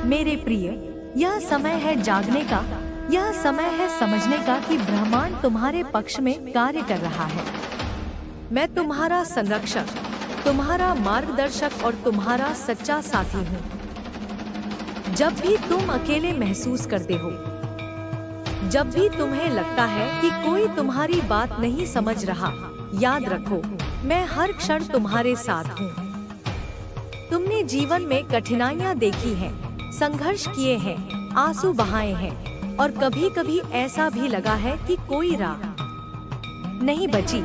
मेरे प्रिय, यह समय है जागने का, यह समय है समझने का कि ब्रह्मांड तुम्हारे पक्ष में कार्य कर रहा है। मैं तुम्हारा संरक्षक, तुम्हारा मार्गदर्शक और तुम्हारा सच्चा साथी हूँ। जब भी तुम अकेले महसूस करते हो, जब भी तुम्हें लगता है कि कोई तुम्हारी बात नहीं समझ रहा, याद रखो, मैं हर क्षण तुम्हारे साथ हूँ। तुमने जीवन में कठिनाइयाँ देखी हैं, संघर्ष किए हैं, आंसू बहाए हैं और कभी कभी ऐसा भी लगा है कि कोई राह नहीं बची।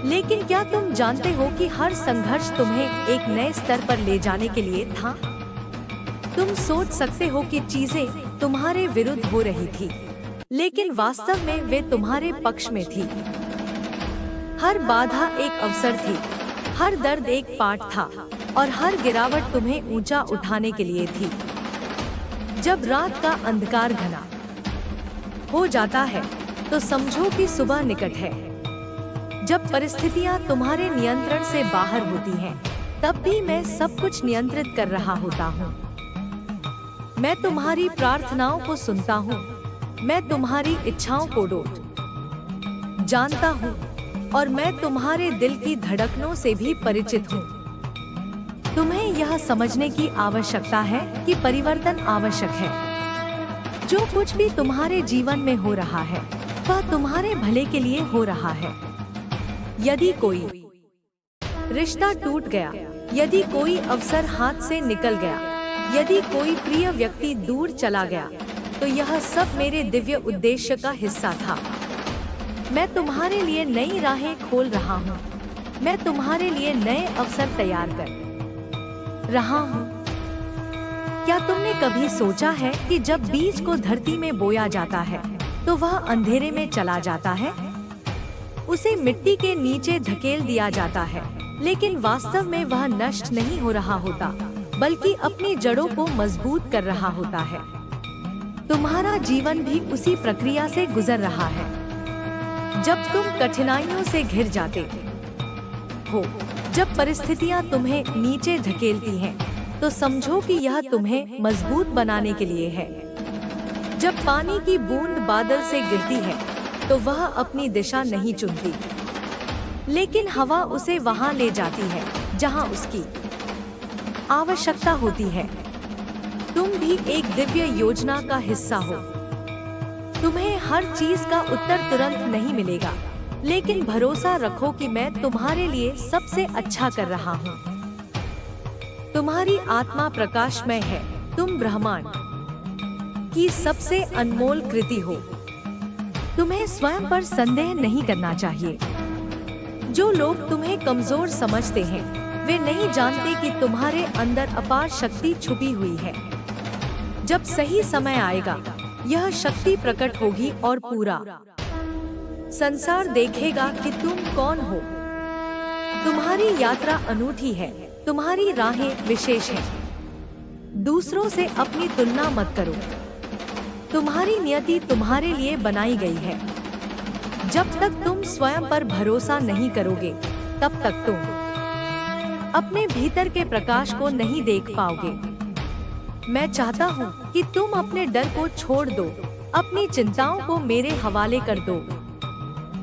लेकिन क्या तुम जानते हो कि हर संघर्ष तुम्हें एक नए स्तर पर ले जाने के लिए था? तुम सोच सकते हो कि चीजें तुम्हारे विरुद्ध हो रही थी, लेकिन वास्तव में वे तुम्हारे पक्ष में थी। हर बाधा एक अवसर थी, हर दर्द एक पाठ था और हर गिरावट तुम्हें ऊंचा उठाने के लिए थी। जब रात का अंधकार घना हो जाता है तो समझो कि सुबह निकट है। जब परिस्थितियां तुम्हारे नियंत्रण से बाहर होती हैं, तब भी मैं सब कुछ नियंत्रित कर रहा होता हूँ। मैं तुम्हारी प्रार्थनाओं को सुनता हूँ, मैं तुम्हारी इच्छाओं को जानता हूँ और मैं तुम्हारे दिल की धड़कनों से भी परिचित हूँ। तुम्हें यह समझने की आवश्यकता है कि परिवर्तन आवश्यक है। जो कुछ भी तुम्हारे जीवन में हो रहा है, वह तुम्हारे भले के लिए हो रहा है। यदि कोई रिश्ता टूट गया, यदि कोई अवसर हाथ से निकल गया, यदि कोई प्रिय व्यक्ति दूर चला गया, तो यह सब मेरे दिव्य उद्देश्य का हिस्सा था। मैं तुम्हारे लिए नई राहें खोल रहा हूँ, मैं तुम्हारे लिए नए अवसर तैयार कर रहा हूँ। क्या तुमने कभी सोचा है कि जब बीज को धरती में बोया जाता है तो वह अंधेरे में चला जाता है? उसे मिट्टी के नीचे धकेल दिया जाता है, लेकिन वास्तव में वह नष्ट नहीं हो रहा होता, बल्कि अपनी जड़ों को मजबूत कर रहा होता है। तुम्हारा जीवन भी उसी प्रक्रिया से गुजर रहा है। जब तुम कठिनाइयों से घिर जाते हो, जब परिस्थितियां तुम्हें नीचे धकेलती हैं, तो समझो कि यह तुम्हें मजबूत बनाने के लिए है। जब पानी की बूंद बादल से गिरती है, तो वह अपनी दिशा नहीं चुनती, लेकिन हवा उसे वहां ले जाती है जहां उसकी आवश्यकता होती है। तुम भी एक दिव्य योजना का हिस्सा हो। तुम्हें हर चीज का उत्तर तुरंत नहीं मिलेगा, लेकिन भरोसा रखो कि मैं तुम्हारे लिए सबसे अच्छा कर रहा हूँ। तुम्हारी आत्मा प्रकाशमय है, तुम ब्रह्मांड की सबसे अनमोल कृति हो। तुम्हें स्वयं पर संदेह नहीं करना चाहिए। जो लोग तुम्हें कमजोर समझते हैं, वे नहीं जानते कि तुम्हारे अंदर अपार शक्ति छुपी हुई है। जब सही समय आएगा, यह शक्ति प्रकट होगी और पूरा संसार देखेगा कि तुम कौन हो। तुम्हारी यात्रा अनूठी है, तुम्हारी राहें विशेष हैं। दूसरों से अपनी तुलना मत करो। तुम्हारी नियति तुम्हारे लिए बनाई गई है। जब तक तुम स्वयं पर भरोसा नहीं करोगे, तब तक तुम अपने भीतर के प्रकाश को नहीं देख पाओगे। मैं चाहता हूँ कि तुम अपने डर को छोड़ दो, अपनी चिंताओं को मेरे हवाले कर दो।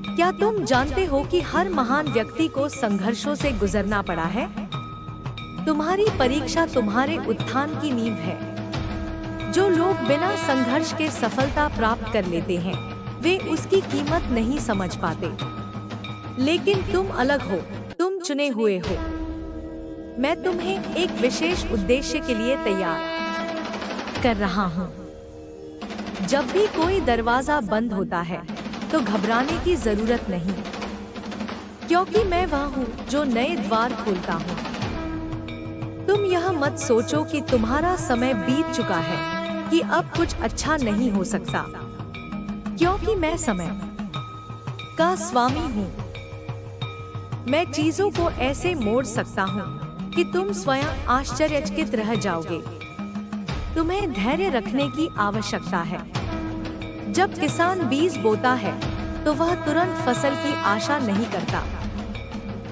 क्या तुम जानते हो कि हर महान व्यक्ति को संघर्षों से गुजरना पड़ा है? तुम्हारी परीक्षा तुम्हारे उत्थान की नींव है। जो लोग बिना संघर्ष के सफलता प्राप्त कर लेते हैं, वे उसकी कीमत नहीं समझ पाते। लेकिन तुम अलग हो, तुम चुने हुए हो। मैं तुम्हें एक विशेष उद्देश्य के लिए तैयार कर रहा हूँ। जब भी कोई दरवाजा बंद होता है, तो घबराने की जरूरत नहीं, क्योंकि मैं वह हूँ जो नए द्वार खोलता हूँ। तुम यह मत सोचो कि तुम्हारा समय बीत चुका है, कि अब कुछ अच्छा नहीं हो सकता, क्योंकि मैं समय का स्वामी हूँ। मैं चीजों को ऐसे मोड़ सकता हूँ कि तुम स्वयं आश्चर्यचकित रह जाओगे। तुम्हें धैर्य रखने की आवश्यकता है। जब किसान बीज बोता है, तो वह तुरंत फसल की आशा नहीं करता।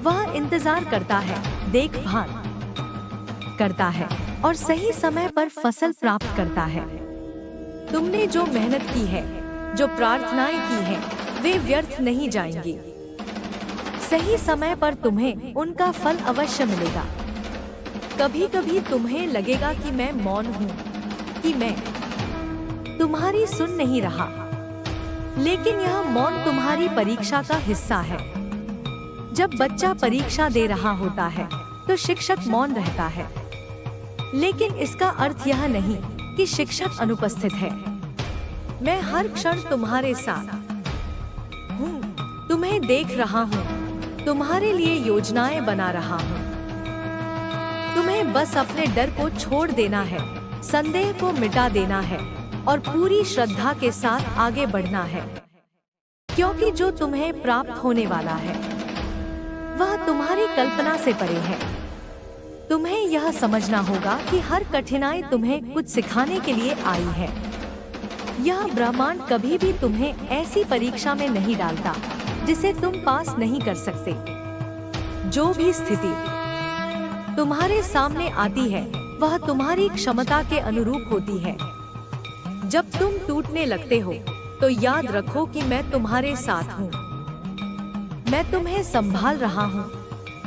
वह इंतजार करता है, देखभाल करता है और सही समय पर फसल प्राप्त करता है। तुमने जो मेहनत की है, जो प्रार्थनाएं की हैं, वे व्यर्थ नहीं जाएंगी। सही समय पर तुम्हें उनका फल अवश्य मिलेगा। कभी कभी तुम्हें लगेगा कि मैं मौन हूँ, कि मैं तुम्हारी सुन नहीं रहा, लेकिन यह मौन तुम्हारी परीक्षा का हिस्सा है। जब बच्चा परीक्षा दे रहा होता है तो शिक्षक मौन रहता है, लेकिन इसका अर्थ यह नहीं कि शिक्षक अनुपस्थित है। मैं हर क्षण तुम्हारे साथ हूँ, तुम्हें देख रहा हूँ, तुम्हारे लिए योजनाएं बना रहा हूँ। तुम्हें बस अपने डर को छोड़ देना है, संदेह को मिटा देना है और पूरी श्रद्धा के साथ आगे बढ़ना है, क्योंकि जो तुम्हें प्राप्त होने वाला है वह तुम्हारी कल्पना से परे है। तुम्हें यह समझना होगा कि हर कठिनाई तुम्हें कुछ सिखाने के लिए आई है। यह ब्रह्मांड कभी भी तुम्हें ऐसी परीक्षा में नहीं डालता जिसे तुम पास नहीं कर सकते। जो भी स्थिति तुम्हारे सामने आती है वह तुम्हारी क्षमता के अनुरूप होती है। जब तुम टूटने लगते हो तो याद रखो कि मैं तुम्हारे साथ हूँ। मैं तुम्हें संभाल रहा हूँ,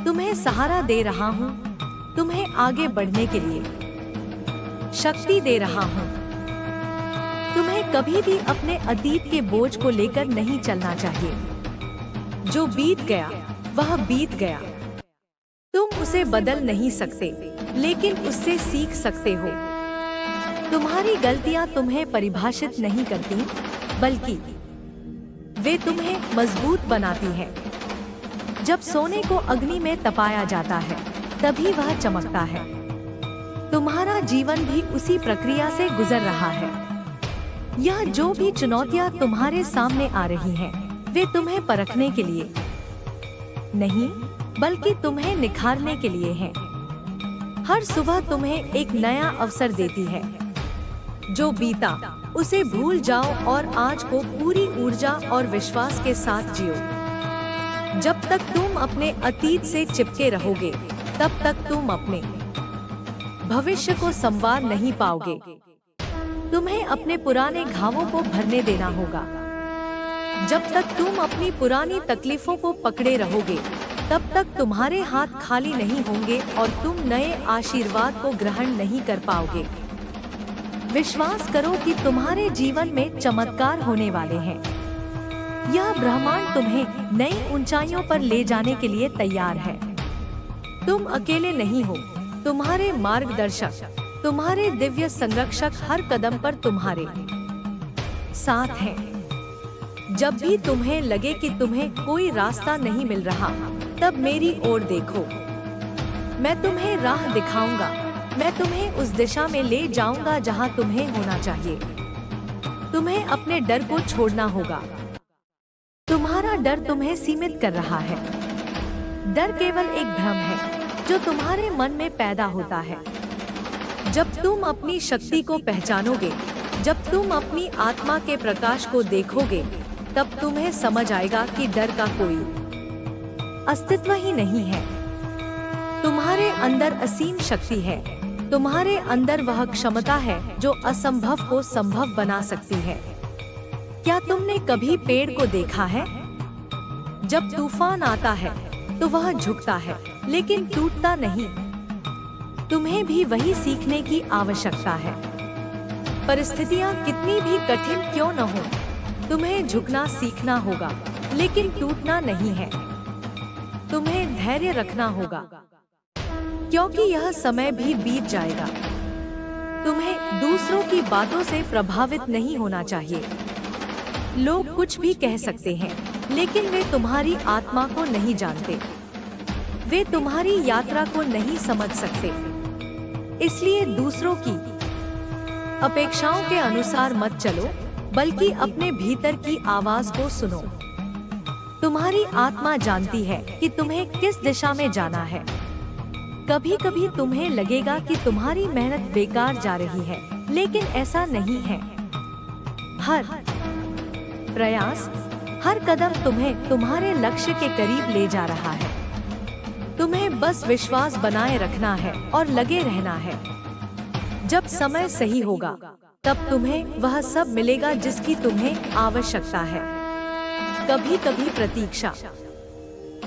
तुम्हें सहारा दे रहा हूँ, तुम्हें आगे बढ़ने के लिए शक्ति दे रहा हूँ। तुम्हें कभी भी अपने अतीत के बोझ को लेकर नहीं चलना चाहिए। जो बीत गया वह बीत गया। तुम उसे बदल नहीं सकते, लेकिन उससे सीख सकते हो। तुम्हारी गलतियां तुम्हें परिभाषित नहीं करती, बल्कि वे तुम्हें मजबूत बनाती हैं। जब सोने को अग्नि में तपाया जाता है तभी वह चमकता है। तुम्हारा जीवन भी उसी प्रक्रिया से गुजर रहा है। यह जो भी चुनौतियां तुम्हारे सामने आ रही हैं, वे तुम्हें परखने के लिए नहीं, बल्कि तुम्हें निखारने के लिए हैं। हर सुबह तुम्हें एक नया अवसर देती है। जो बीता उसे भूल जाओ और आज को पूरी ऊर्जा और विश्वास के साथ जियो। जब तक तुम अपने अतीत से चिपके रहोगे, तब तक तुम अपने भविष्य को संवार नहीं पाओगे। तुम्हें अपने पुराने घावों को भरने देना होगा। जब तक तुम अपनी पुरानी तकलीफों को पकड़े रहोगे, तब तक तुम्हारे हाथ खाली नहीं होंगे और तुम नए आशीर्वाद को ग्रहण नहीं कर पाओगे। विश्वास करो कि तुम्हारे जीवन में चमत्कार होने वाले हैं। यह ब्रह्मांड तुम्हें नई ऊंचाइयों पर ले जाने के लिए तैयार है। तुम अकेले नहीं हो। तुम्हारे मार्गदर्शक, तुम्हारे दिव्य संरक्षक हर कदम पर तुम्हारे साथ हैं। जब भी तुम्हें लगे कि तुम्हें कोई रास्ता नहीं मिल रहा, तब मेरी ओर देखो। मैं तुम्हें राह दिखाऊंगा। मैं तुम्हें उस दिशा में ले जाऊंगा जहां तुम्हें होना चाहिए। तुम्हें अपने डर को छोड़ना होगा। तुम्हारा डर तुम्हें सीमित कर रहा है। डर केवल एक भ्रम है जो तुम्हारे मन में पैदा होता है। जब तुम अपनी शक्ति को पहचानोगे, जब तुम अपनी आत्मा के प्रकाश को देखोगे, तब तुम्हें समझ आएगा कि डर का कोई अस्तित्व ही नहीं है। तुम्हारे अंदर असीम शक्ति है। तुम्हारे अंदर वह क्षमता है जो असंभव को संभव बना सकती है। क्या तुमने कभी पेड़ को देखा है? जब तूफान आता है तो वह झुकता है, लेकिन टूटता नहीं। तुम्हें भी वही सीखने की आवश्यकता है। परिस्थितियां कितनी भी कठिन क्यों न हो, तुम्हें झुकना सीखना होगा, लेकिन टूटना नहीं है। तुम्हें धैर्य रखना होगा, क्योंकि यह समय भी बीत जाएगा। तुम्हें दूसरों की बातों से प्रभावित नहीं होना चाहिए। लोग कुछ भी कह सकते हैं, लेकिन वे तुम्हारी आत्मा को नहीं जानते। वे तुम्हारी यात्रा को नहीं समझ सकते। इसलिए दूसरों की अपेक्षाओं के अनुसार मत चलो, बल्कि अपने भीतर की आवाज को सुनो। तुम्हारी आत्मा जानती है कि तुम्हें किस दिशा में जाना है। कभी कभी तुम्हें लगेगा कि तुम्हारी मेहनत बेकार जा रही है, लेकिन ऐसा नहीं है। हर प्रयास, हर कदम तुम्हें तुम्हारे लक्ष्य के करीब ले जा रहा है। तुम्हें बस विश्वास बनाए रखना है और लगे रहना है। जब समय सही होगा तब तुम्हें वह सब मिलेगा जिसकी तुम्हें आवश्यकता है। कभी कभी प्रतीक्षा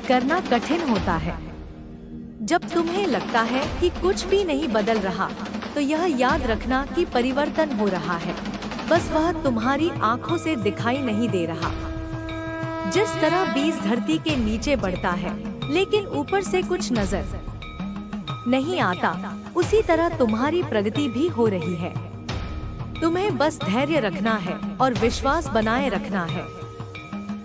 करना कठिन होता है। जब तुम्हें लगता है कि कुछ भी नहीं बदल रहा, तो यह याद रखना कि परिवर्तन हो रहा है, बस वह तुम्हारी आंखों से दिखाई नहीं दे रहा। जिस तरह बीज धरती के नीचे बढ़ता है लेकिन ऊपर से कुछ नजर नहीं आता, उसी तरह तुम्हारी प्रगति भी हो रही है। तुम्हें बस धैर्य रखना है और विश्वास बनाए रखना है।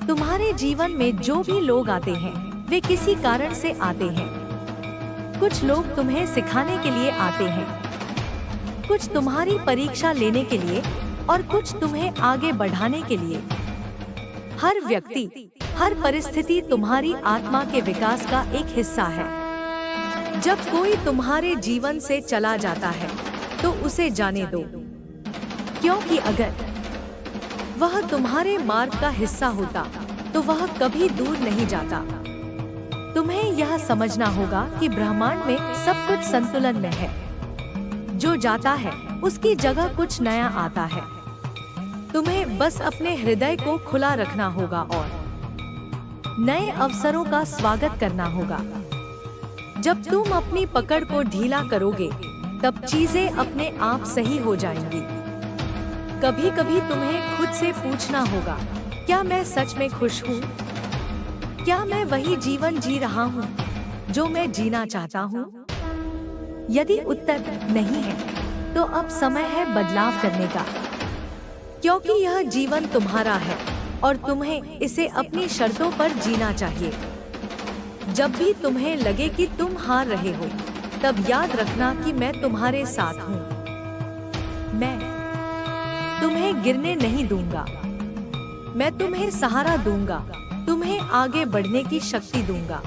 तुम्हारे जीवन में जो भी लोग आते हैं वे किसी कारण से आते हैं। कुछ लोग तुम्हें सिखाने के लिए आते हैं, कुछ तुम्हारी परीक्षा लेने के लिए और कुछ तुम्हें आगे बढ़ाने के लिए। हर व्यक्ति, हर परिस्थिति तुम्हारी आत्मा के विकास का एक हिस्सा है। जब कोई तुम्हारे जीवन से चला जाता है तो उसे जाने दो, क्योंकि अगर वह तुम्हारे मार्ग का हिस्सा होता तो वह कभी दूर नहीं जाता। तुम्हें यह समझना होगा कि ब्रह्मांड में सब कुछ संतुलन में है। जो जाता है उसकी जगह कुछ नया आता है। तुम्हें बस अपने हृदय को खुला रखना होगा और नए अवसरों का स्वागत करना होगा। जब तुम अपनी पकड़ को ढीला करोगे तब चीजें अपने आप सही हो जाएंगी। कभी कभी तुम्हें खुद से पूछना होगा, क्या मैं सच में खुश हूँ? क्या मैं वही जीवन जी रहा हूँ जो मैं जीना चाहता हूँ? यदि उत्तर नहीं है तो अब समय है बदलाव करने का, क्योंकि यह जीवन तुम्हारा है और तुम्हें इसे अपनी शर्तों पर जीना चाहिए। जब भी तुम्हें लगे कि तुम हार रहे हो, तब याद रखना कि मैं तुम्हारे साथ हूँ। मैं तुम्हें गिरने नहीं दूंगा। मैं तुम्हें सहारा दूंगा, तुम्हें आगे बढ़ने की शक्ति दूंगा।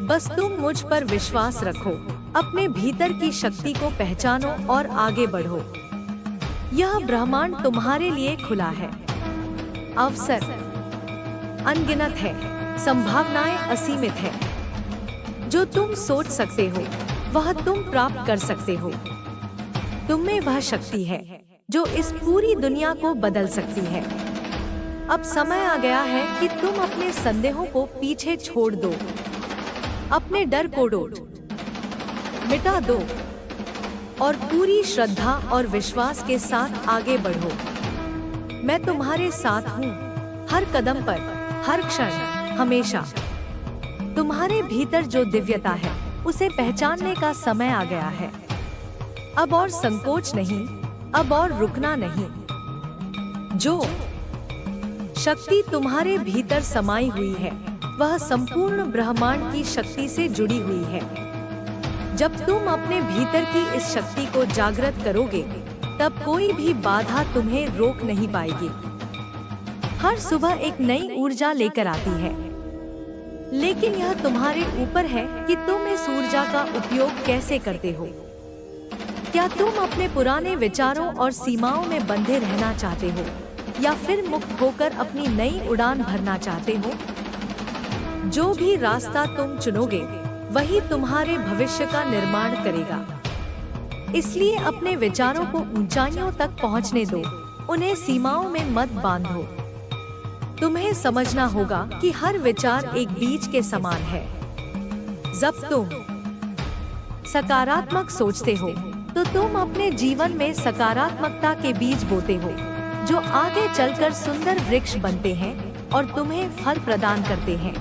बस तुम मुझ पर विश्वास रखो, अपने भीतर की शक्ति को पहचानो और आगे बढ़ो। यह ब्रह्मांड तुम्हारे लिए खुला है। अवसर अनगिनत है, संभावनाएं असीमित है। जो तुम सोच सकते हो वह तुम प्राप्त कर सकते हो। तुम में वह शक्ति है जो इस पूरी दुनिया को बदल सकती है। अब समय आ गया है कि तुम अपने संदेहों को पीछे छोड़ दो, अपने डर को मिटा दो और पूरी श्रद्धा और विश्वास के साथ आगे बढ़ो। मैं तुम्हारे साथ हूँ, हर कदम पर, हर क्षण, हमेशा। तुम्हारे भीतर जो दिव्यता है उसे पहचानने का समय आ गया है। अब और संकोच नहीं, अब और रुकना नहीं। जो शक्ति तुम्हारे भीतर समाई हुई है वह संपूर्ण ब्रह्मांड की शक्ति से जुड़ी हुई है। जब तुम अपने भीतर की इस शक्ति को जागृत करोगे तब कोई भी बाधा तुम्हें रोक नहीं पाएगी। हर सुबह एक नई ऊर्जा लेकर आती है, लेकिन यह तुम्हारे ऊपर है कि तुम इस ऊर्जा का उपयोग कैसे करते हो। क्या तुम अपने पुराने विचारों और सीमाओं में बंधे रहना चाहते हो या फिर मुक्त होकर अपनी नई उड़ान भरना चाहते हो? जो भी रास्ता तुम चुनोगे वही तुम्हारे भविष्य का निर्माण करेगा। इसलिए अपने विचारों को ऊंचाइयों तक पहुंचने दो, उन्हें सीमाओं में मत बांधो। तुम्हें समझना होगा कि हर विचार एक बीज के समान है। जब तुम सकारात्मक सोचते हो तो तुम अपने जीवन में सकारात्मकता के बीज बोते हो, जो आगे चलकर सुंदर वृक्ष बनते हैं और तुम्हें फल प्रदान करते हैं।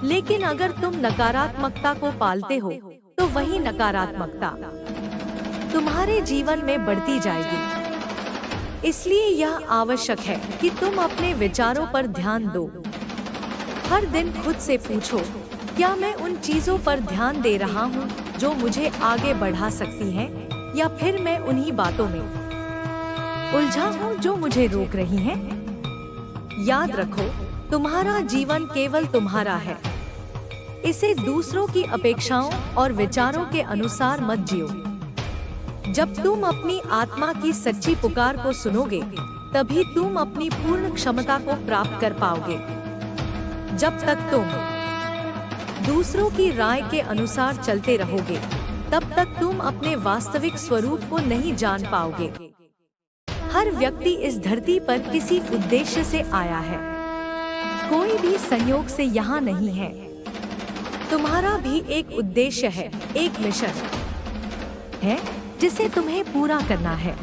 लेकिन अगर तुम नकारात्मकता को पालते हो तो वही नकारात्मकता तुम्हारे जीवन में बढ़ती जाएगी। इसलिए यह आवश्यक है कि तुम अपने विचारों पर ध्यान दो। हर दिन खुद से पूछो, क्या मैं उन चीजों पर ध्यान दे रहा हूँ जो मुझे आगे बढ़ा सकती हैं, या फिर मैं उन्हीं बातों में उलझा हूँ जो मुझे रोक रही हैं? याद रखो, तुम्हारा जीवन केवल तुम्हारा है। इसे दूसरों की अपेक्षाओं और विचारों के अनुसार मत जियो। जब तुम अपनी आत्मा की सच्ची पुकार को सुनोगे, तभी तुम अपनी पूर्ण क्षमता को प्राप्त कर पाओगे। जब तक तुम दूसरों की राय के अनुसार चलते रहोगे, तब तक तुम अपने वास्तविक स्वरूप को नहीं जान पाओगे। हर व्यक्ति इस धरती पर किसी उद्देश्य से आया है। कोई भी संयोग से यहाँ नहीं है। तुम्हारा भी एक उद्देश्य है, एक मिशन है जिसे तुम्हें पूरा करना है।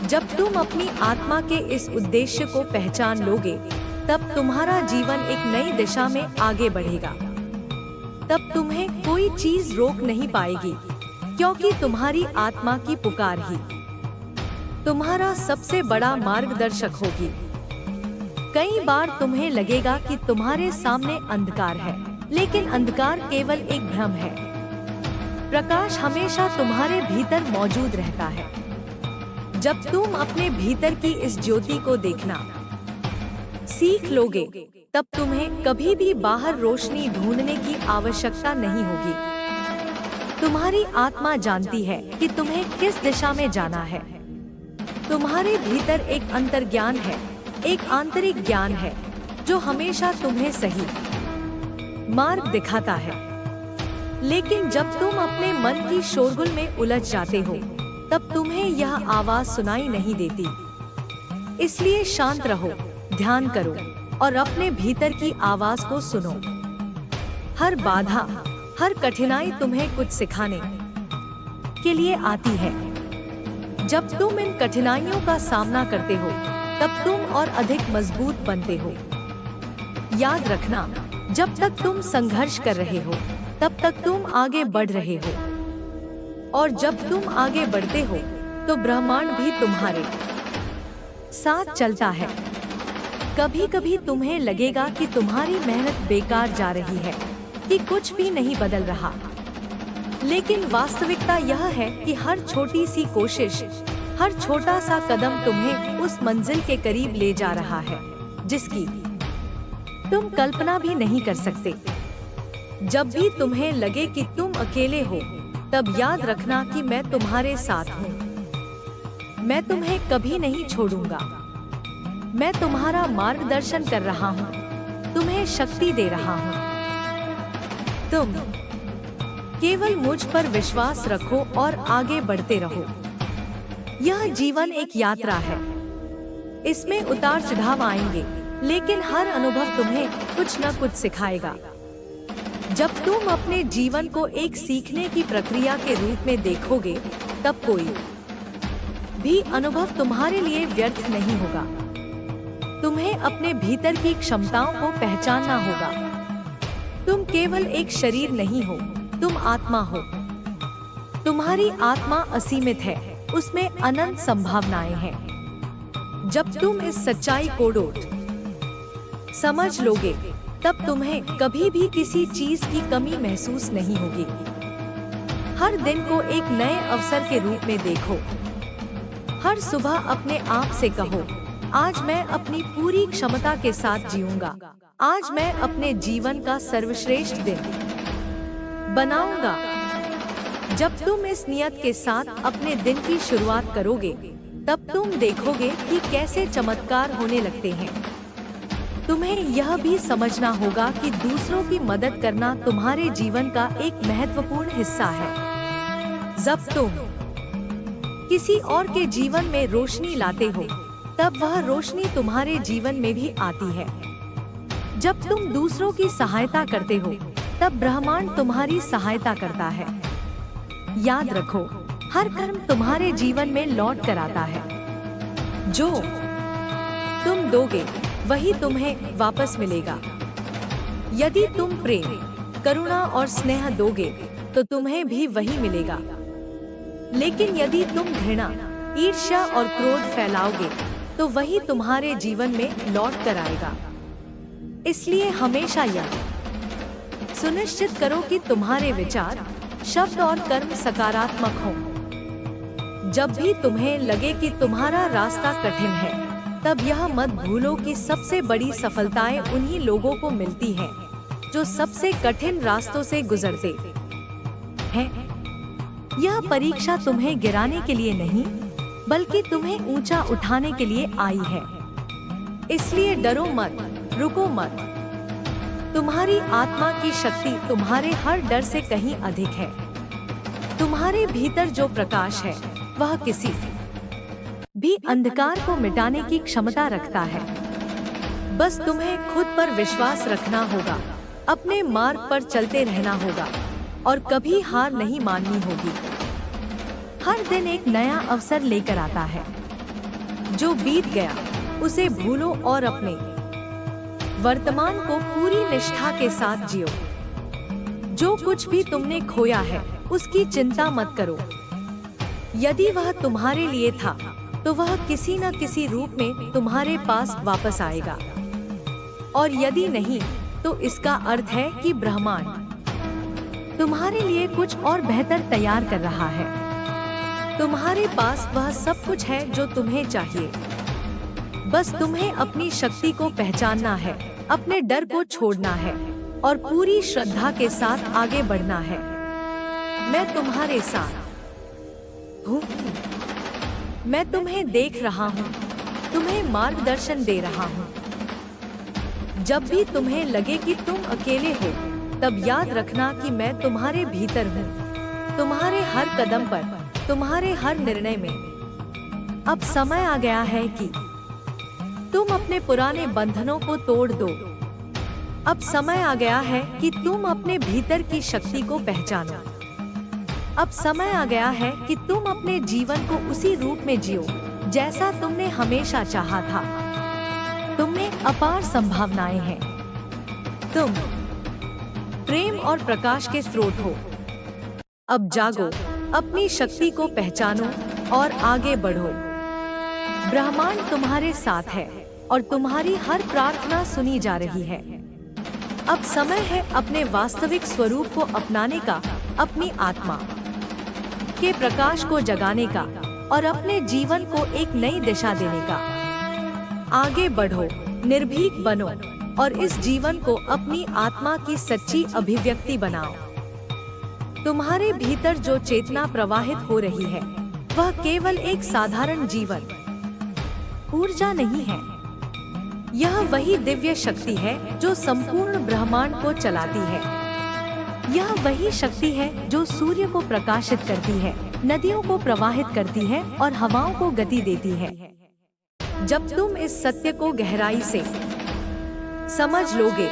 जब तुम अपनी आत्मा के इस उद्देश्य को पहचान लोगे, तब तुम्हारा जीवन एक नई दिशा में आगे बढ़ेगा। तब तुम्हें कोई चीज रोक नहीं पाएगी, क्योंकि तुम्हारी आत्मा की पुकार ही तुम्हारा सबसे बड़ा मार्गदर्शक होगी। कई बार तुम्हें लगेगा कि तुम्हारे सामने अंधकार है, लेकिन अंधकार केवल एक भ्रम है। प्रकाश हमेशा तुम्हारे भीतर मौजूद रहता है। जब तुम अपने भीतर की इस ज्योति को देखना सीख लोगे, तब तुम्हें कभी भी बाहर रोशनी ढूंढने की आवश्यकता नहीं होगी। तुम्हारी आत्मा जानती है कि तुम्हें किस दिशा में जाना है। तुम्हारे भीतर एक अंतर्ज्ञान है, एक आंतरिक ज्ञान है जो हमेशा तुम्हें सही मार्ग दिखाता है। लेकिन जब तुम अपने मन की शोरगुल में उलझ जाते हो, तब तुम्हें यह आवाज सुनाई नहीं देती। इसलिए शांत रहो, ध्यान करो और अपने भीतर की आवाज को सुनो। हर बाधा, हर कठिनाई तुम्हें कुछ सिखाने के लिए आती है। जब तुम इन कठिनाइयों का सामना करते हो, तब तुम और अधिक मजबूत बनते हो। याद रखना, जब तक तुम संघर्ष कर रहे हो, तब तक तुम आगे बढ़ रहे हो। और जब तुम आगे बढ़ते हो, तो ब्रह्मांड भी तुम्हारे साथ चलता है। कभी कभी तुम्हें लगेगा कि तुम्हारी मेहनत बेकार जा रही है, कि कुछ भी नहीं बदल रहा। लेकिन वास्तविकता यह है कि हर छोटी सी कोशिश, हर छोटा सा कदम तुम्हें उस मंजिल के करीब ले जा रहा है जिसकी तुम कल्पना भी नहीं कर सकते। जब भी तुम्हें लगे कि तुम अकेले हो, तब याद रखना कि मैं तुम्हारे साथ हूँ। मैं तुम्हें कभी नहीं छोड़ूंगा। मैं तुम्हारा मार्गदर्शन कर रहा हूँ, तुम्हें शक्ति दे रहा हूँ। तुम केवल मुझ पर विश्वास रखो और आगे बढ़ते रहो। यह जीवन एक यात्रा है। इसमें उतार चढ़ाव आएंगे, लेकिन हर अनुभव तुम्हें कुछ न कुछ सिखाएगा। जब तुम अपने जीवन को एक सीखने की प्रक्रिया के रूप में देखोगे, तब कोई भी अनुभव तुम्हारे लिए व्यर्थ नहीं होगा। तुम्हें अपने भीतर की क्षमताओं को पहचानना होगा। तुम केवल एक शरीर नहीं हो, तुम आत्मा हो। तुम्हारी आत्मा असीमित है, उसमें अनंत संभावनाएं हैं। जब तुम इस सच्चाई को समझ लोगे, तब तुम्हें कभी भी किसी चीज की कमी महसूस नहीं होगी। हर दिन को एक नए अवसर के रूप में देखो। हर सुबह अपने आप से कहो, आज मैं अपनी पूरी क्षमता के साथ जीऊंगा। आज मैं अपने जीवन का सर्वश्रेष्ठ दिन बनाऊंगा। जब तुम इस नियत के साथ अपने दिन की शुरुआत करोगे, तब तुम देखोगे कि कैसे चमत्कार होने लगते हैं। तुम्हें यह भी समझना होगा कि दूसरों की मदद करना तुम्हारे जीवन का एक महत्वपूर्ण हिस्सा है। जब तुम किसी और के जीवन में रोशनी लाते हो, तब वह रोशनी तुम्हारे जीवन में भी आती है। जब तुम दूसरों की सहायता करते हो, तब ब्रह्मांड तुम्हारी सहायता करता है। याद रखो, हर कर्म तुम्हारे जीवन में लौट कर आता है। जो तुम दोगे, वही तुम्हें वापस मिलेगा। यदि तुम प्रेम, करुणा और स्नेह दोगे, तो तुम्हें भी वही मिलेगा। लेकिन यदि तुम घृणा, ईर्ष्या और क्रोध फैलाओगे, तो वही तुम्हारे जीवन में लौट कर आएगा। इसलिए हमेशा यह सुनिश्चित करो कि तुम्हारे विचार, शब्द और कर्म सकारात्मक हों। जब भी तुम्हें लगे कि तुम्हारा रास्ता कठिन है, तब यह मत भूलो कि सबसे बड़ी सफलताएं उन्हीं लोगों को मिलती हैं जो सबसे कठिन रास्तों से गुजरते हैं। यह परीक्षा तुम्हें गिराने के लिए नहीं, बल्कि तुम्हें ऊंचा उठाने के लिए आई है। इसलिए डरो मत, रुको मत। तुम्हारी आत्मा की शक्ति तुम्हारे हर डर से कहीं अधिक है। तुम्हारे भीतर जो प्रकाश है वह किसी भी अंधकार को मिटाने की क्षमता रखता है। बस तुम्हें खुद पर विश्वास रखना होगा, अपने मार्ग पर चलते रहना होगा और कभी हार नहीं माननी होगी। हर दिन एक नया अवसर लेकर आता है। जो बीत गया उसे भूलो और अपने वर्तमान को पूरी निष्ठा के साथ जियो। जो कुछ भी तुमने खोया है उसकी चिंता मत करो। यदि वह तुम्हारे लिए था तो वह किसी न किसी रूप में तुम्हारे पास वापस आएगा, और यदि नहीं तो इसका अर्थ है कि ब्रह्मांड तुम्हारे लिए कुछ और बेहतर तैयार कर रहा है। तुम्हारे पास वह सब कुछ है जो तुम्हें चाहिए। बस तुम्हें अपनी शक्ति को पहचानना है, अपने डर को छोड़ना है और पूरी श्रद्धा के साथ आगे बढ़ना है। मैं तुम्हारे साथ हूँ। मैं तुम्हें देख रहा हूँ, तुम्हें मार्गदर्शन दे रहा हूँ। जब भी तुम्हें लगे कि तुम अकेले हो, तब याद रखना कि मैं तुम्हारे भीतर हूँ, तुम्हारे हर कदम पर, तुम्हारे हर निर्णय में। अब समय आ गया है कि तुम अपने पुराने बंधनों को तोड़ दो। अब समय आ गया है कि तुम अपने भीतर की शक्ति को पहचानो। अब समय आ गया है कि तुम अपने जीवन को उसी रूप में जियो जैसा तुमने हमेशा चाहा था। तुममें अपार संभावनाएं हैं। तुम प्रेम और प्रकाश के स्रोत हो। अब जागो, अपनी शक्ति को पहचानो और आगे बढ़ो। ब्रह्मांड तुम्हारे साथ है और तुम्हारी हर प्रार्थना सुनी जा रही है। अब समय है अपने वास्तविक स्वरूप को अपनाने का, अपनी आत्मा के प्रकाश को जगाने का और अपने जीवन को एक नई दिशा देने का। आगे बढ़ो, निर्भीक बनो और इस जीवन को अपनी आत्मा की सच्ची अभिव्यक्ति बनाओ। तुम्हारे भीतर जो चेतना प्रवाहित हो रही है वह केवल एक साधारण जीवन ऊर्जा नहीं है। यह वही दिव्य शक्ति है जो संपूर्ण ब्रह्मांड को चलाती है। यह वही शक्ति है जो सूर्य को प्रकाशित करती है, नदियों को प्रवाहित करती है और हवाओं को गति देती है। जब तुम इस सत्य को गहराई से समझ लोगे,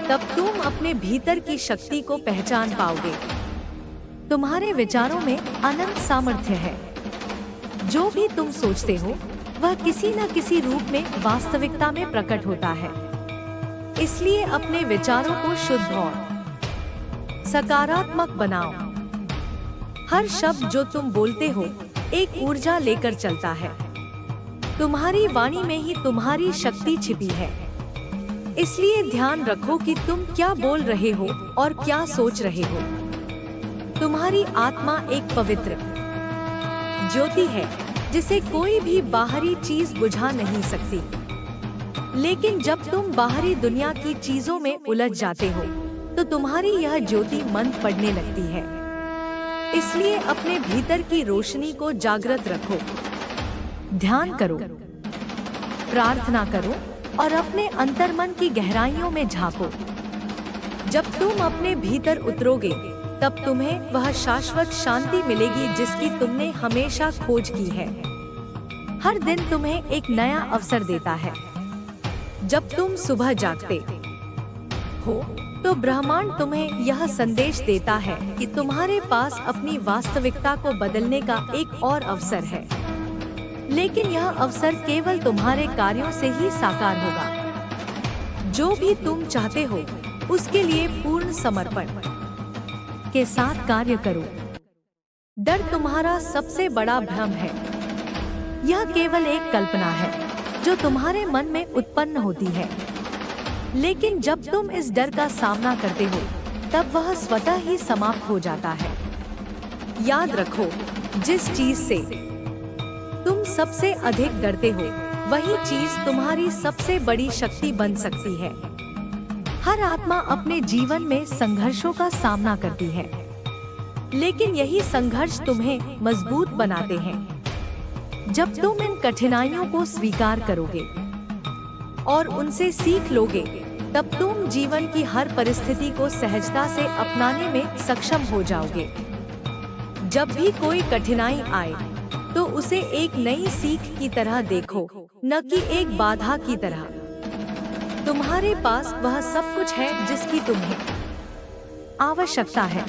तब तुम अपने भीतर की शक्ति को पहचान पाओगे। तुम्हारे विचारों में अनंत सामर्थ्य है। जो भी तुम सोचते हो वह किसी न किसी रूप में वास्तविकता में प्रकट होता है। इसलिए अपने विचारों को शुद्ध और सकारात्मक बनाओ। हर शब्द जो तुम बोलते हो एक ऊर्जा लेकर चलता है। तुम्हारी वाणी में ही तुम्हारी शक्ति छिपी है। इसलिए ध्यान रखो कि तुम क्या बोल रहे हो और क्या सोच रहे हो। तुम्हारी आत्मा एक पवित्र ज्योति है जिसे कोई भी बाहरी चीज बुझा नहीं सकती। लेकिन जब तुम बाहरी दुनिया की चीजों में उलझ जाते हो तो तुम्हारी यह ज्योति मंद पड़ने लगती है। इसलिए अपने भीतर की रोशनी को जागृत रखो। ध्यान करो, प्रार्थना करो और अपने अंतर्मन की गहराइयों में झांको। जब तुम अपने भीतर उतरोगे तब तुम्हें वह शाश्वत शांति मिलेगी जिसकी तुमने हमेशा खोज की है। हर दिन तुम्हें एक नया अवसर देता है। जब तुम सुबह जागते हो तो ब्रह्मांड तुम्हें यह संदेश देता है कि तुम्हारे पास अपनी वास्तविकता को बदलने का एक और अवसर है। लेकिन यह अवसर केवल तुम्हारे कार्यों से ही साकार होगा। जो भी तुम चाहते हो उसके लिए पूर्ण समर्पण के साथ कार्य करो। डर तुम्हारा सबसे बड़ा भ्रम है। यह केवल एक कल्पना है जो तुम्हारे मन में उत्पन्न होती है। लेकिन जब तुम इस डर का सामना करते हो तब वह स्वतः ही समाप्त हो जाता है। याद रखो, जिस चीज से तुम सबसे अधिक डरते हो वही चीज तुम्हारी सबसे बड़ी शक्ति बन सकती है। हर आत्मा अपने जीवन में संघर्षों का सामना करती है, लेकिन यही संघर्ष तुम्हें मजबूत बनाते हैं। जब तुम इन कठिनाइयों को स्वीकार करोगे और उनसे सीख लोगे, तब तुम जीवन की हर परिस्थिति को सहजता से अपनाने में सक्षम हो जाओगे। जब भी कोई कठिनाई आए तो उसे एक नई सीख की तरह देखो, न कि एक बाधा की तरह। तुम्हारे पास वह सब कुछ है जिसकी तुम्हें आवश्यकता है।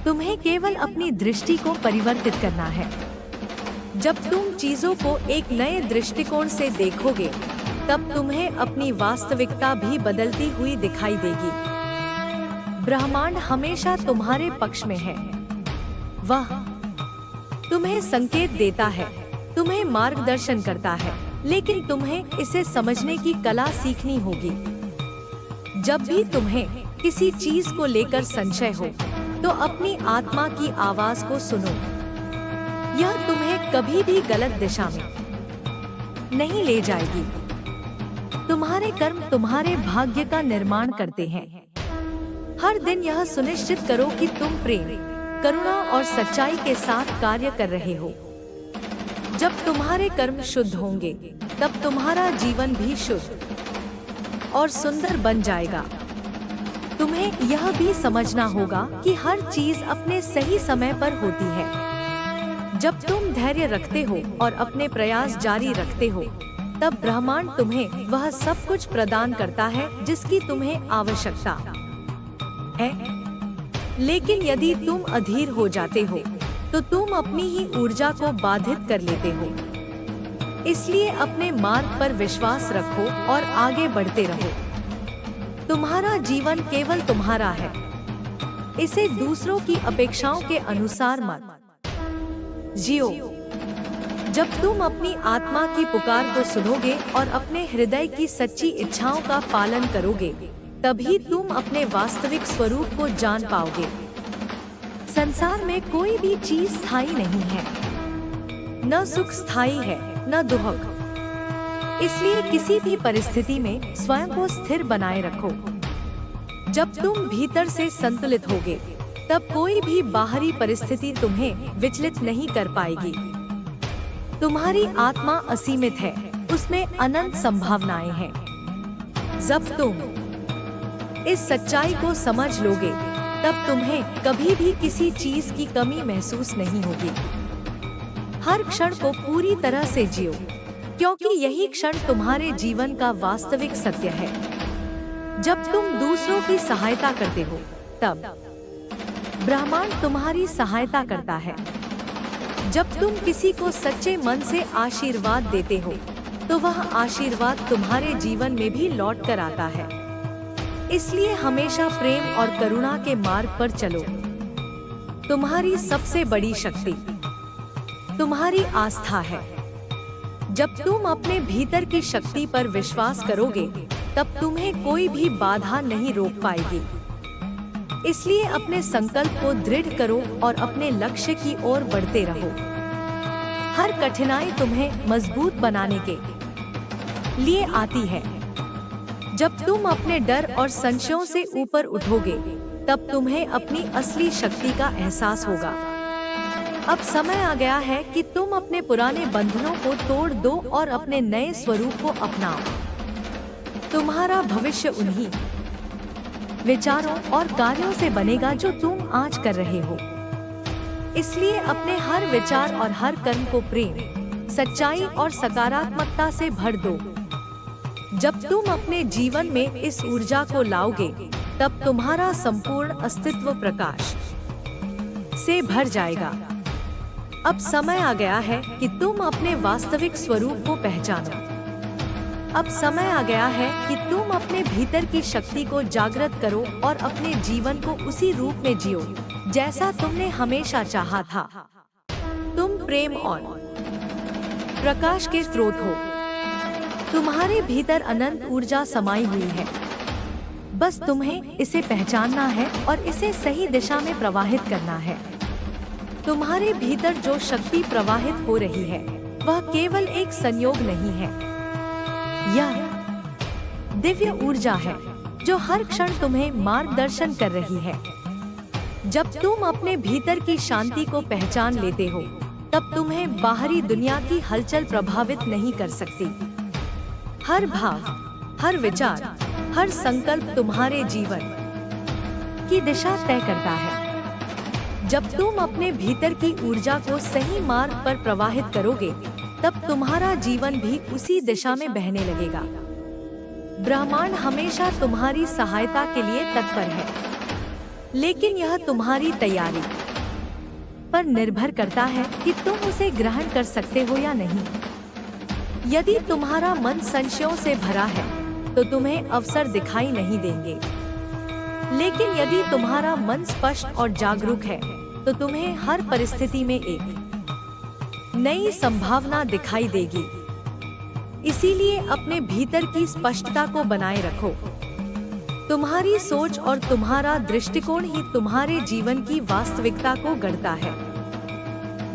तुम्हें केवल अपनी दृष्टि को परिवर्तित करना है। जब तुम चीजों को एक नए दृष्टिकोण से देखोगे, तब तुम्हें अपनी वास्तविकता भी बदलती हुई दिखाई देगी। ब्रह्मांड हमेशा तुम्हारे पक्ष में है। वह तुम्हें संकेत देता है, तुम्हें मार्गदर्शन करता है, लेकिन तुम्हें इसे समझने की कला सीखनी होगी। जब भी तुम्हें किसी चीज को लेकर संशय हो, तो अपनी आत्मा की आवाज को सुनो। यह तुम्हें कभी भी गलत दिशा में नहीं ले जाएगी। तुम्हारे कर्म तुम्हारे भाग्य का निर्माण करते हैं। हर दिन यह सुनिश्चित करो कि तुम प्रेम, करुणा और सच्चाई के साथ कार्य कर रहे हो। जब तुम्हारे कर्म शुद्ध होंगे, तब तुम्हारा जीवन भी शुद्ध और सुंदर बन जाएगा। तुम्हें यह भी समझना होगा कि हर चीज अपने सही समय पर होती है। जब तुम धैर्य रखते हो और अपने प्रयास जारी रखते हो, तब ब्रह्मांड तुम्हें वह सब कुछ प्रदान करता है जिसकी तुम्हें आवश्यकता है। लेकिन यदि तुम अधीर हो जाते हो, तो तुम अपनी ही ऊर्जा को बाधित कर लेते हो। इसलिए अपने मार्ग पर विश्वास रखो और आगे बढ़ते रहो। तुम्हारा जीवन केवल तुम्हारा है। इसे दूसरों की अपेक्षाओं के अनुसार मत जियो। जब तुम अपनी आत्मा की पुकार को सुनोगे और अपने हृदय की सच्ची इच्छाओं का पालन करोगे, तभी तुम अपने वास्तविक स्वरूप को जान पाओगे। संसार में कोई भी चीज स्थायी नहीं है। न सुख स्थायी है, न दुख। इसलिए किसी भी परिस्थिति में स्वयं को स्थिर बनाए रखो। जब तुम भीतर से संतुलित होगे, तब कोई भी बाहरी परिस्थिति तुम्हें विचलित नहीं कर पाएगी। तुम्हारी आत्मा असीमित है, उसमें अनंत संभावनाएं हैं। जब तुम इस सच्चाई को समझ लोगे, तब तुम्हें कभी भी किसी चीज की कमी महसूस नहीं होगी। हर क्षण को पूरी तरह से जियो, क्योंकि यही क्षण तुम्हारे जीवन का वास्तविक सत्य है। जब तुम दूसरों की सहायता करते हो, तब ब्रह्मांड तुम्हारी सहायता करता है। जब तुम किसी को सच्चे मन से आशीर्वाद देते हो, तो वह आशीर्वाद तुम्हारे जीवन में भी लौट कर आता है। इसलिए हमेशा प्रेम और करुणा के मार्ग पर चलो। तुम्हारी सबसे बड़ी शक्ति तुम्हारी आस्था है। जब तुम अपने भीतर की शक्ति पर विश्वास करोगे, तब तुम्हें कोई भी बाधा नहीं रोक पाएगी। इसलिए अपने संकल्प को दृढ़ करो और अपने लक्ष्य की ओर बढ़ते रहो। हर कठिनाई तुम्हें मजबूत बनाने के लिए आती है। जब तुम अपने डर और संशयों से ऊपर उठोगे, तब तुम्हें अपनी असली शक्ति का एहसास होगा। अब समय आ गया है कि तुम अपने पुराने बंधनों को तोड़ दो और अपने नए स्वरूप को अपनाओ। तुम्हारा भविष्य उन्हीं विचारों और कार्यों से बनेगा जो तुम आज कर रहे हो। इसलिए अपने हर विचार और हर कर्म को प्रेम, सच्चाई और सकारात्मकता से भर दो। जब तुम अपने जीवन में इस ऊर्जा को लाओगे, तब तुम्हारा संपूर्ण अस्तित्व प्रकाश से भर जाएगा। अब समय आ गया है कि तुम अपने वास्तविक स्वरूप को पहचानो। अब समय आ गया है कि तुम अपने भीतर की शक्ति को जागृत करो और अपने जीवन को उसी रूप में जियो जैसा तुमने हमेशा चाहा था। तुम प्रेम और प्रकाश के स्रोत हो। तुम्हारे भीतर अनंत ऊर्जा समाई हुई है। बस तुम्हें इसे पहचानना है और इसे सही दिशा में प्रवाहित करना है। तुम्हारे भीतर जो शक्ति प्रवाहित हो रही है, वह केवल एक संयोग नहीं है। यह दिव्य ऊर्जा है जो हर क्षण तुम्हें मार्गदर्शन कर रही है। जब तुम अपने भीतर की शांति को पहचान लेते हो, तब तुम्हें बाहरी दुनिया की हलचल प्रभावित नहीं कर सकती। हर भाव, हर विचार, हर संकल्प तुम्हारे जीवन की दिशा तय करता है। जब तुम अपने भीतर की ऊर्जा को सही मार्ग पर प्रवाहित करोगे, तब तुम्हारा जीवन भी उसी दिशा में बहने लगेगा। ब्रह्मांड हमेशा तुम्हारी सहायता के लिए तत्पर है, लेकिन यह तुम्हारी तैयारी पर निर्भर करता है कि तुम उसे ग्रहण कर सकते हो या नहीं। यदि तुम्हारा मन संशयों से भरा है, तो तुम्हें अवसर दिखाई नहीं देंगे। लेकिन यदि तुम्हारा मन स्पष्ट और जागरूक है, तो तुम्हें हर परिस्थिति में एक नई संभावना दिखाई देगी। इसीलिए अपने भीतर की स्पष्टता को बनाए रखो। तुम्हारी सोच और तुम्हारा दृष्टिकोण ही तुम्हारे जीवन की वास्तविकता को गढ़ता है।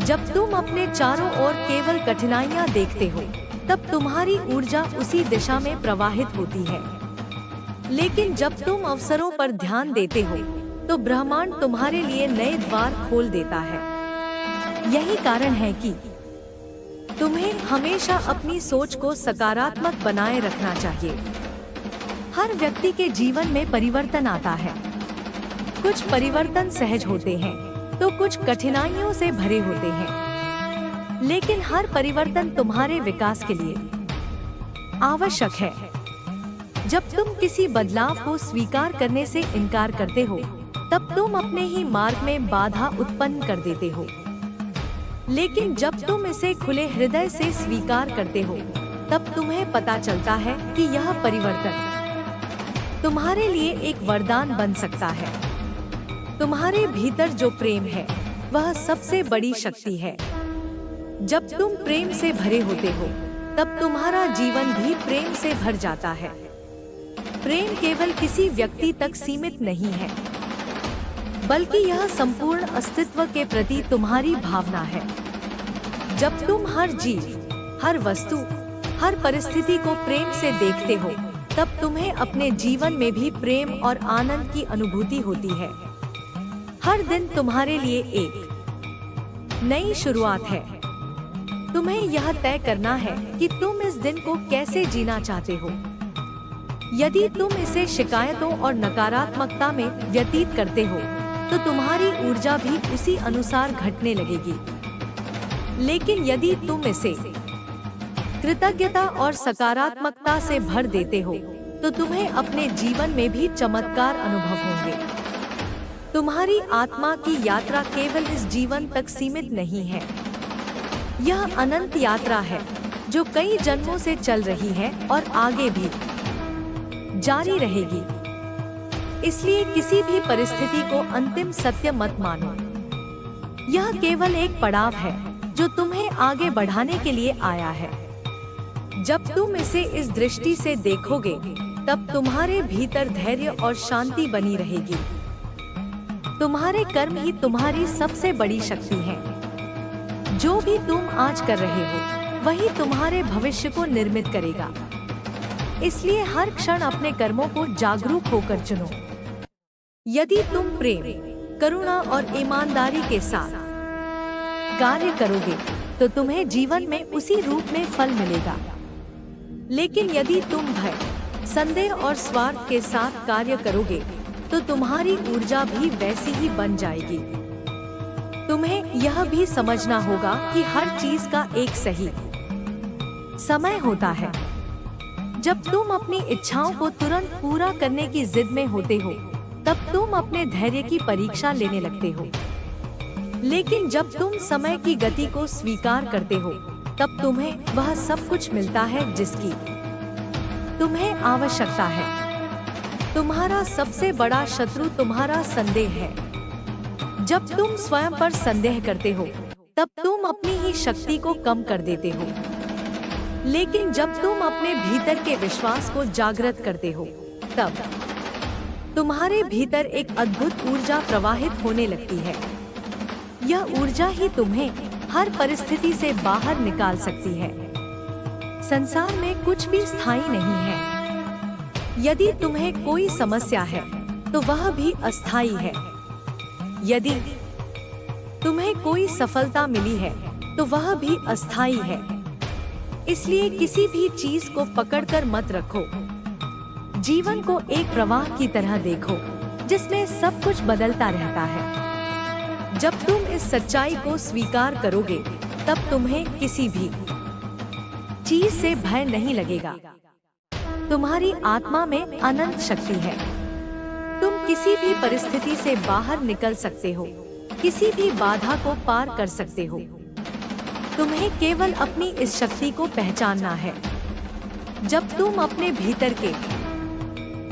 जब तुम अपने चारों ओर केवल कठिनाइयां देखते हो, तब तुम्हारी ऊर्जा उसी दिशा में प्रवाहित होती है। लेकिन जब तुम अवसरों पर ध्यान देते हो, तो ब्रह्मांड तुम्हारे लिए नए द्वार खोल देता है। यही कारण है कि तुम्हें हमेशा अपनी सोच को सकारात्मक बनाए रखना चाहिए। हर व्यक्ति के जीवन में परिवर्तन आता है। कुछ परिवर्तन सहज होते हैं, तो कुछ कठिनाइयों से भरे होते हैं। लेकिन हर परिवर्तन तुम्हारे विकास के लिए आवश्यक है। जब तुम किसी बदलाव को स्वीकार करने से इनकार करते हो, तब तुम अपने ही मार्ग में बाधा उत्पन्न कर देते हो। लेकिन जब तुम इसे खुले हृदय से स्वीकार करते हो, तब तुम्हें पता चलता है कि यह परिवर्तन तुम्हारे लिए एक वरदान बन सकता है। तुम्हारे भीतर जो प्रेम है, वह सबसे बड़ी शक्ति है। जब तुम प्रेम से भरे होते हो, तब तुम्हारा जीवन भी प्रेम से भर जाता है। प्रेम केवल किसी व्यक्ति तक सीमित नहीं है, बल्कि यह संपूर्ण अस्तित्व के प्रति तुम्हारी भावना है। जब तुम हर जीव, हर वस्तु, हर परिस्थिति को प्रेम से देखते हो, तब तुम्हें अपने जीवन में भी प्रेम और आनंद की अनुभूति होती है। हर दिन तुम्हारे लिए एक नई शुरुआत है। तुम्हें यह तय करना है कि तुम इस दिन को कैसे जीना चाहते हो। यदि तुम इसे शिकायतों और नकारात्मकता में व्यतीत करते हो, तो तुम्हारी ऊर्जा भी उसी अनुसार घटने लगेगी। लेकिन यदि तुम इसे कृतज्ञता और सकारात्मकता से भर देते हो, तो तुम्हें अपने जीवन में भी चमत्कार अनुभव होंगे। तुम्हारी आत्मा की यात्रा केवल इस जीवन तक सीमित नहीं है। यह अनंत यात्रा है, जो कई जन्मों से चल रही है और आगे भी जारी रहेगी। इसलिए किसी भी परिस्थिति को अंतिम सत्य मत मानो। यह केवल एक पड़ाव है जो तुम्हें आगे बढ़ाने के लिए आया है। जब तुम इसे इस दृष्टि से देखोगे, तब तुम्हारे भीतर धैर्य और शांति बनी रहेगी। तुम्हारे कर्म ही तुम्हारी सबसे बड़ी शक्ति है। जो भी तुम आज कर रहे हो, वही तुम्हारे भविष्य को निर्मित करेगा। इसलिए हर क्षण अपने कर्मों को जागरूक होकर चुनो। यदि तुम प्रेम, करुणा और ईमानदारी के साथ कार्य करोगे, तो तुम्हें जीवन में उसी रूप में फल मिलेगा। लेकिन यदि तुम भय, संदेह और स्वार्थ के साथ कार्य करोगे, तो तुम्हारी ऊर्जा भी वैसी ही बन जाएगी। तुम्हें यह भी समझना होगा कि हर चीज का एक सही समय होता है। जब तुम अपनी इच्छाओं को तुरंत पूरा करने की जिद में होते हो, तब तुम अपने धैर्य की परीक्षा लेने लगते हो। लेकिन जब तुम समय की गति को स्वीकार करते हो, तब तुम्हें वह सब कुछ मिलता है जिसकी तुम्हें आवश्यकता है। तुम्हारा सबसे बड़ा शत्रु तुम्हारा संदेह है। जब तुम स्वयं पर संदेह करते हो, तब तुम अपनी ही शक्ति को कम कर देते हो। लेकिन जब तुम अपने भीतर के विश्वास को जागृत करते हो, तब तुम्हारे भीतर एक अद्भुत ऊर्जा प्रवाहित होने लगती है। यह ऊर्जा ही तुम्हें हर परिस्थिति से बाहर निकाल सकती है। संसार में कुछ भी स्थायी नहीं है। यदि तुम्हें कोई समस्या है, तो वह भी अस्थायी है। यदि तुम्हें कोई सफलता मिली है, तो वह भी अस्थायी है। इसलिए किसी भी चीज को पकड़कर मत रखो। जीवन को एक प्रवाह की तरह देखो, जिसमें सब कुछ बदलता रहता है। जब तुम इस सच्चाई को स्वीकार करोगे, तब तुम्हें किसी भी चीज से भय नहीं लगेगा। तुम्हारी आत्मा में अनंत शक्ति है। तुम किसी भी परिस्थिति से बाहर निकल सकते हो, किसी भी बाधा को पार कर सकते हो। तुम्हें केवल अपनी इस शक्ति को पहचानना है। जब तुम अपने भीतर के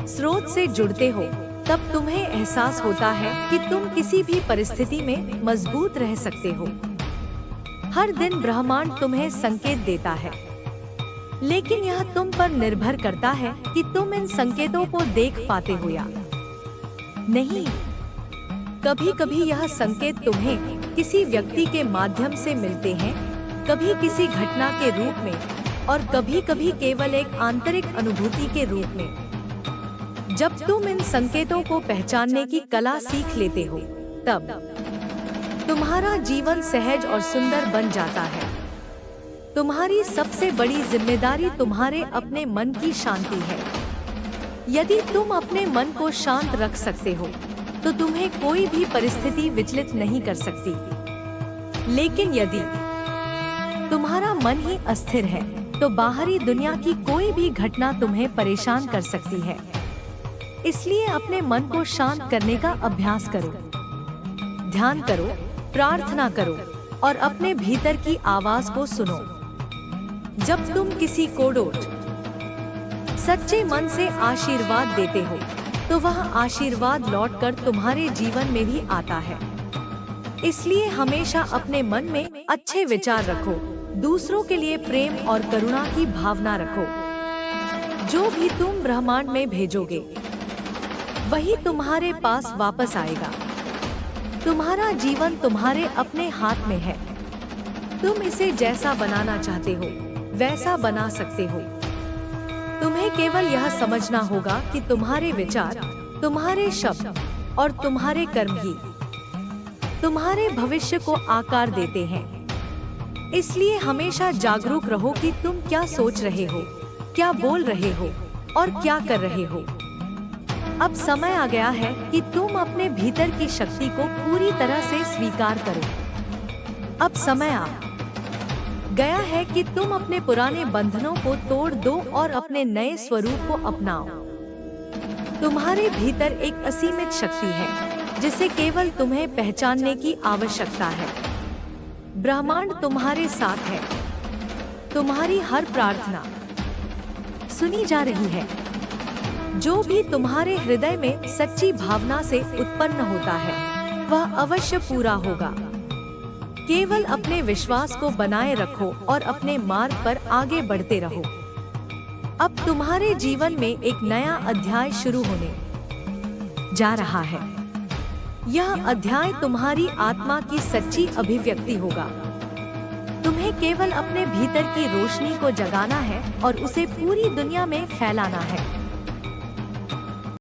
स्रोत से जुड़ते हो, तब तुम्हें एहसास होता है कि तुम किसी भी परिस्थिति में मजबूत रह सकते हो। हर दिन ब्रह्मांड तुम्हें संकेत देता है, लेकिन यह तुम पर निर्भर करता है कि तुम इन संकेतों को देख पाते हो या नहीं। कभी कभी यह संकेत तुम्हें किसी व्यक्ति के माध्यम से मिलते हैं, कभी किसी घटना के रूप में और कभी कभी केवल एक आंतरिक अनुभूति के रूप में। जब तुम इन संकेतों को पहचानने की कला सीख लेते हो, तब तुम्हारा जीवन सहज और सुंदर बन जाता है। तुम्हारी सबसे बड़ी जिम्मेदारी तुम्हारे अपने मन की शांति है। यदि तुम अपने मन को शांत रख सकते हो, तो तुम्हें कोई भी परिस्थिति विचलित नहीं कर सकती। लेकिन यदि तुम्हारा मन ही अस्थिर है, तो बाहरी दुनिया की कोई भी घटना तुम्हें परेशान कर सकती है। इसलिए अपने मन को शांत करने का अभ्यास करो। ध्यान करो, प्रार्थना करो और अपने भीतर की आवाज को सुनो। जब तुम किसी को सच्चे मन से आशीर्वाद देते हो, तो वह आशीर्वाद लौटकर तुम्हारे जीवन में भी आता है। इसलिए हमेशा अपने मन में अच्छे विचार रखो, दूसरों के लिए प्रेम और करुणा की भावना रखो। जो भी तुम ब्रह्मांड में भेजोगे, वही तुम्हारे पास वापस आएगा। तुम्हारा जीवन तुम्हारे अपने हाथ में है। तुम इसे जैसा बनाना चाहते हो, वैसा बना सकते हो। तुम्हें केवल यह समझना होगा कि तुम्हारे विचार, तुम्हारे शब्द और तुम्हारे कर्म ही तुम्हारे भविष्य को आकार देते हैं। इसलिए हमेशा जागरूक रहो कि तुम क्या सोच रहे हो, क्या बोल रहे हो और क्या कर रहे हो। अब समय आ गया है कि तुम अपने भीतर की शक्ति को पूरी तरह से स्वीकार करो। अब समय आ गया है कि तुम अपने पुराने बंधनों को तोड़ दो और अपने नए स्वरूप को अपनाओ। तुम्हारे भीतर एक असीमित शक्ति है, जिसे केवल तुम्हें पहचानने की आवश्यकता है। ब्रह्मांड तुम्हारे साथ है। तुम्हारी हर प्रार्थना सुनी जा रही है। जो भी तुम्हारे हृदय में सच्ची भावना से उत्पन्न होता है, वह अवश्य पूरा होगा। केवल अपने विश्वास को बनाए रखो और अपने मार्ग पर आगे बढ़ते रहो। अब तुम्हारे जीवन में एक नया अध्याय शुरू होने जा रहा है। यह अध्याय तुम्हारी आत्मा की सच्ची अभिव्यक्ति होगा। तुम्हें केवल अपने भीतर की रोशनी को जगाना है और उसे पूरी दुनिया में फैलाना है।